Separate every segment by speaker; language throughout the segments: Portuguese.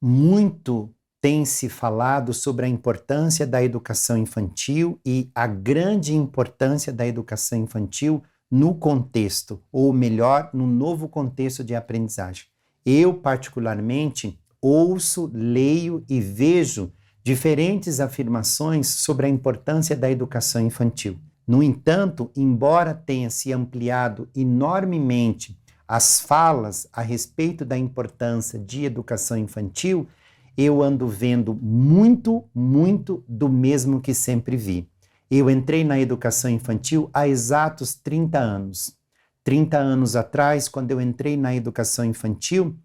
Speaker 1: Muito tem se falado sobre a importância da educação infantil e a grande importância da educação infantil no contexto, ou melhor, no novo contexto de aprendizagem. Eu, particularmente, ouço, leio e vejo diferentes afirmações sobre a importância da educação infantil. No entanto, embora tenha se ampliado enormemente as falas a respeito da importância de educação infantil, eu ando vendo muito do mesmo que sempre vi. Eu entrei na educação infantil há exatos 30 anos. 30 anos atrás, quando eu entrei na educação infantil,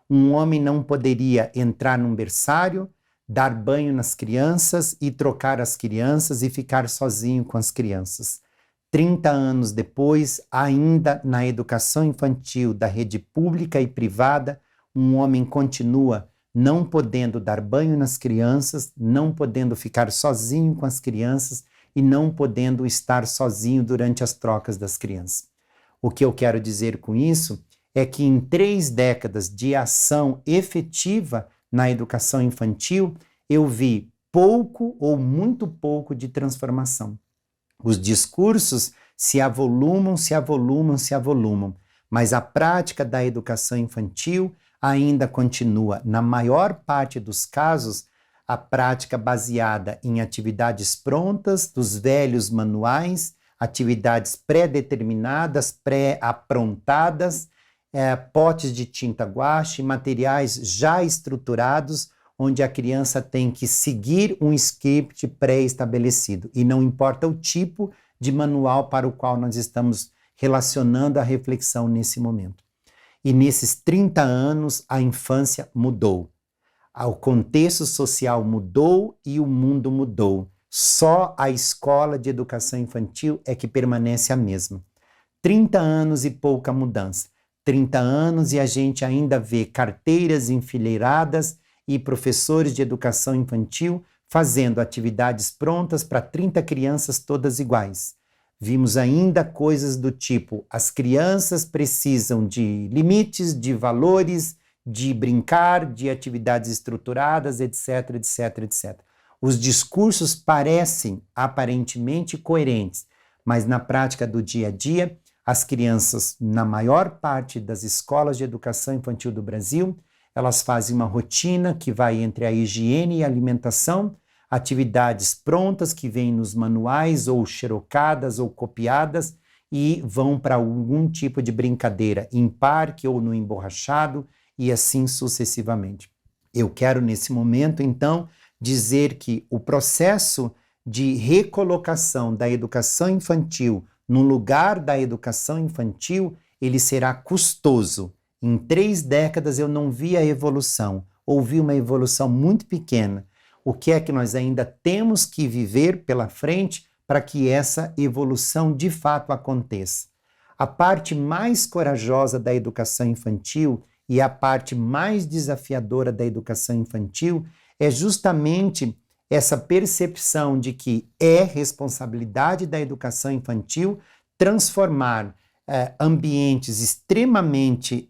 Speaker 1: um homem não poderia entrar num berçário, dar banho nas crianças e trocar as crianças e ficar sozinho com as crianças. 30 anos depois, ainda na educação infantil da rede pública e privada, um homem continua não podendo dar banho nas crianças, não podendo ficar sozinho com as crianças e não podendo estar sozinho durante as trocas das crianças. O que eu quero dizer com isso é que em 3 décadas de ação efetiva na educação infantil, eu vi pouco ou muito pouco de transformação. Os discursos se avolumam, mas a prática da educação infantil ainda continua, na maior parte dos casos, a prática baseada em atividades prontas, dos velhos manuais, atividades pré-determinadas, pré-aprontadas, potes de tinta guache, materiais já estruturados, onde a criança tem que seguir um script pré-estabelecido. E não importa o tipo de manual para o qual nós estamos relacionando a reflexão nesse momento. E nesses 30 anos, a infância mudou. O contexto social mudou e o mundo mudou. Só a escola de educação infantil é que permanece a mesma. 30 anos e pouca mudança. 30 anos e a gente ainda vê carteiras enfileiradas e professores de educação infantil fazendo atividades prontas para 30 crianças todas iguais. Vimos ainda coisas do tipo: as crianças precisam de limites, de valores, de brincar, de atividades estruturadas, etc, etc, etc. Os discursos parecem aparentemente coerentes, mas na prática do dia a dia, as crianças, na maior parte das escolas de educação infantil do Brasil, elas fazem uma rotina que vai entre a higiene e a alimentação, atividades prontas que vêm nos manuais ou xerocadas ou copiadas e vão para algum tipo de brincadeira em parque ou no emborrachado e assim sucessivamente. Eu quero nesse momento, então, dizer que o processo de recolocação da educação infantil no lugar da educação infantil, ele será custoso. Em 3 décadas eu não vi a evolução, ou vi uma evolução muito pequena. O que é que nós ainda temos que viver pela frente para que essa evolução de fato aconteça? A parte mais corajosa da educação infantil e a parte mais desafiadora da educação infantil é justamente essa percepção de que é responsabilidade da educação infantil transformar ambientes extremamente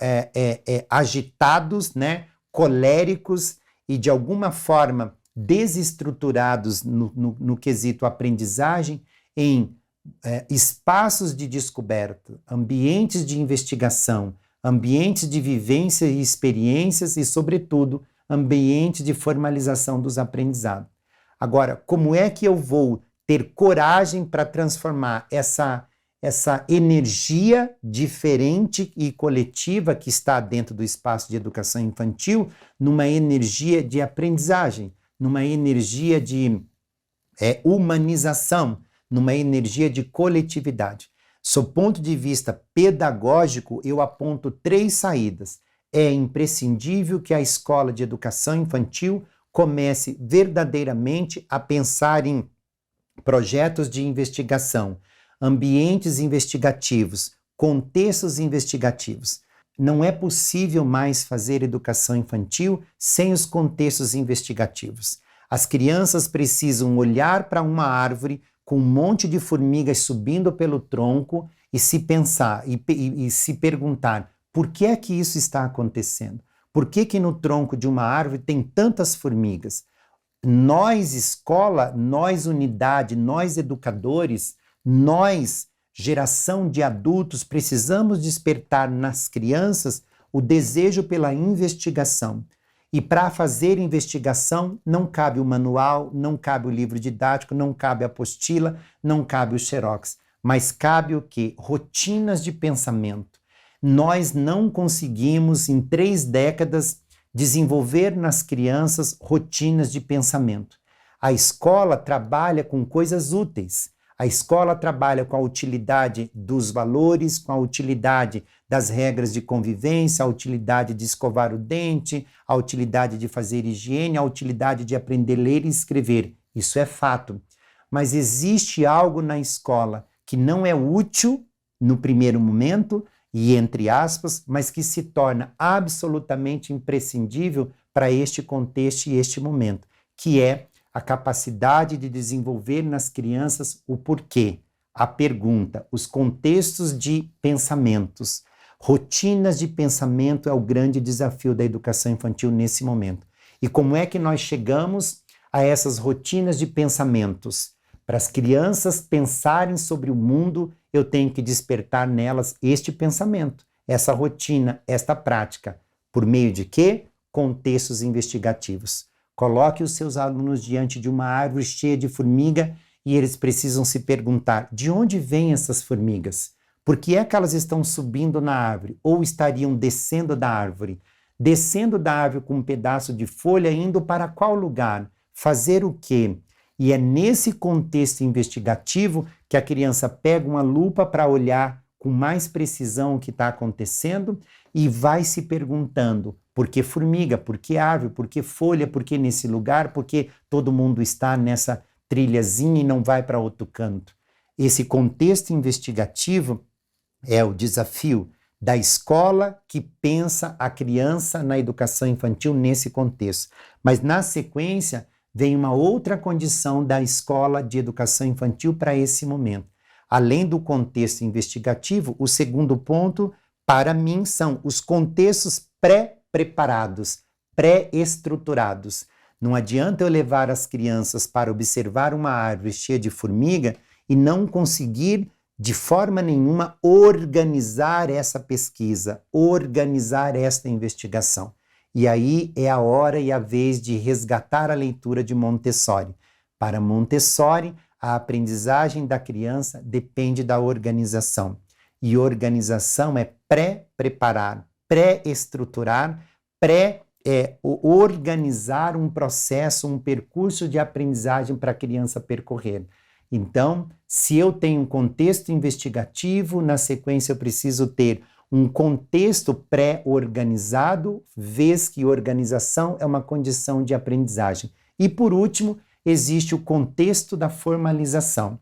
Speaker 1: agitados, né, coléricos e de alguma forma desestruturados no quesito aprendizagem em espaços de descoberta, ambientes de investigação, ambientes de vivência e experiências e, sobretudo, ambientes de formalização dos aprendizados. Agora, como é que eu vou ter coragem para transformar essa energia diferente e coletiva que está dentro do espaço de educação infantil numa energia de aprendizagem, numa energia de humanização, numa energia de coletividade? Sob ponto de vista pedagógico, eu aponto 3 saídas. É imprescindível que a escola de educação infantil comece verdadeiramente a pensar em projetos de investigação, ambientes investigativos, contextos investigativos. Não é possível mais fazer educação infantil sem os contextos investigativos. As crianças precisam olhar para uma árvore com um monte de formigas subindo pelo tronco e se pensar e se perguntar: por que é que isso está acontecendo? Por que que no tronco de uma árvore tem tantas formigas? Nós, escola, nós, unidade, nós, educadores, nós, geração de adultos, precisamos despertar nas crianças o desejo pela investigação. E para fazer investigação não cabe o manual, não cabe o livro didático, não cabe a apostila, não cabe o xerox, mas cabe o quê? Rotinas de pensamento. Nós não conseguimos, em 3 décadas, desenvolver nas crianças rotinas de pensamento. A escola trabalha com coisas úteis. A escola trabalha com a utilidade dos valores, com a utilidade das regras de convivência, a utilidade de escovar o dente, a utilidade de fazer higiene, a utilidade de aprender a ler e escrever. Isso é fato. Mas existe algo na escola que não é útil no primeiro momento, e entre aspas, mas que se torna absolutamente imprescindível para este contexto e este momento, que é a capacidade de desenvolver nas crianças o porquê, a pergunta, os contextos de pensamentos. Rotinas de pensamento é o grande desafio da educação infantil nesse momento. E como é que nós chegamos a essas rotinas de pensamentos? Para as crianças pensarem sobre o mundo, eu tenho que despertar nelas este pensamento, essa rotina, esta prática. Por meio de quê? Contextos investigativos. Coloque os seus alunos diante de uma árvore cheia de formiga e eles precisam se perguntar: de onde vêm essas formigas? Por que é que elas estão subindo na árvore? Ou estariam descendo da árvore? Descendo da árvore com um pedaço de folha, indo para qual lugar? Fazer o quê? E é nesse contexto investigativo que a criança pega uma lupa para olhar com mais precisão o que está acontecendo e vai se perguntando: por que formiga? Por que árvore? Por que folha? Por que nesse lugar? Por que todo mundo está nessa trilhazinha e não vai para outro canto? Esse contexto investigativo é o desafio da escola que pensa a criança na educação infantil nesse contexto. Mas na sequência vem uma outra condição da escola de educação infantil para esse momento. Além do contexto investigativo, o segundo ponto, para mim, são os contextos pré-preparados, pré-estruturados. Não adianta eu levar as crianças para observar uma árvore cheia de formiga e não conseguir, de forma nenhuma, organizar essa pesquisa, organizar esta investigação. E aí é a hora e a vez de resgatar a leitura de Montessori. Para Montessori, a aprendizagem da criança depende da organização. E organização é pré-preparar, pré-estruturar, organizar um processo, um percurso de aprendizagem para a criança percorrer. Então, se eu tenho um contexto investigativo, na sequência eu preciso ter um contexto pré-organizado, vez que organização é uma condição de aprendizagem. E, por último, existe o contexto da formalização.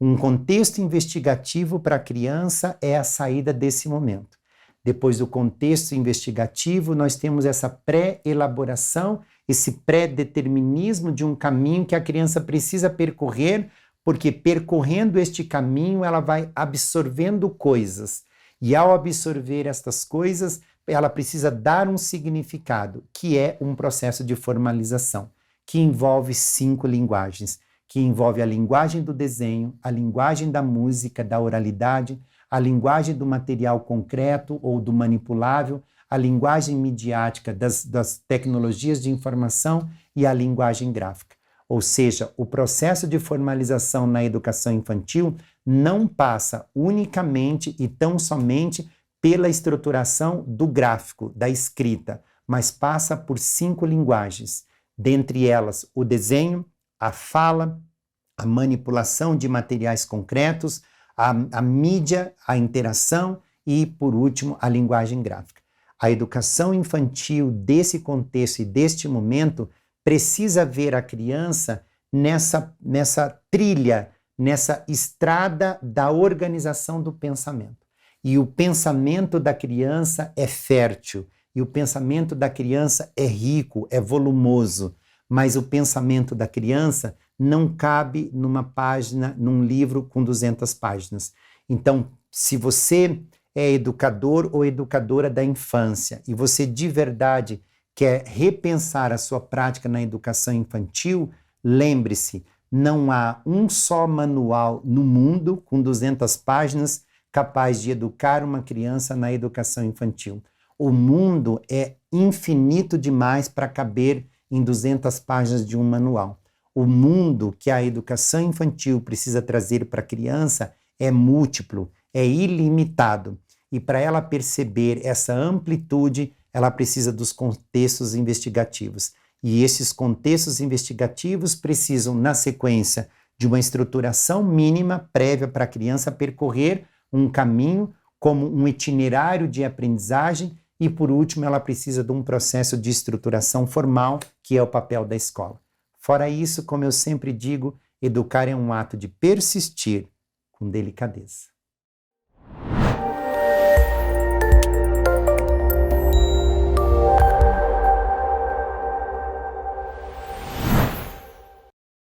Speaker 1: Um contexto investigativo para a criança é a saída desse momento. Depois do contexto investigativo, nós temos essa pré-elaboração, esse pré-determinismo de um caminho que a criança precisa percorrer, porque percorrendo este caminho ela vai absorvendo coisas. E ao absorver estas coisas, ela precisa dar um significado, que é um processo de formalização, que envolve 5 linguagens, que envolve a linguagem do desenho, a linguagem da música, da oralidade, a linguagem do material concreto ou do manipulável, a linguagem midiática das tecnologias de informação e a linguagem gráfica. Ou seja, o processo de formalização na educação infantil não passa unicamente e tão somente pela estruturação do gráfico, da escrita, mas passa por 5 linguagens, dentre elas o desenho, a fala, a manipulação de materiais concretos, a mídia, a interação e, por último, a linguagem gráfica. A educação infantil desse contexto e deste momento precisa ver a criança nessa trilha, nessa estrada da organização do pensamento. E o pensamento da criança é fértil, e o pensamento da criança é rico, é volumoso, mas o pensamento da criança não cabe numa página, num livro com 200 páginas. Então, se você é educador ou educadora da infância e você de verdade quer repensar a sua prática na educação infantil, lembre-se, não há um só manual no mundo com 200 páginas capaz de educar uma criança na educação infantil. O mundo é infinito demais para caber em 200 páginas de um manual. O mundo que a educação infantil precisa trazer para a criança é múltiplo, é ilimitado. E para ela perceber essa amplitude, ela precisa dos contextos investigativos. E esses contextos investigativos precisam, na sequência, de uma estruturação mínima prévia para a criança percorrer um caminho como um itinerário de aprendizagem e, por último, ela precisa de um processo de estruturação formal, que é o papel da escola. Fora isso, como eu sempre digo, educar é um ato de persistir com delicadeza.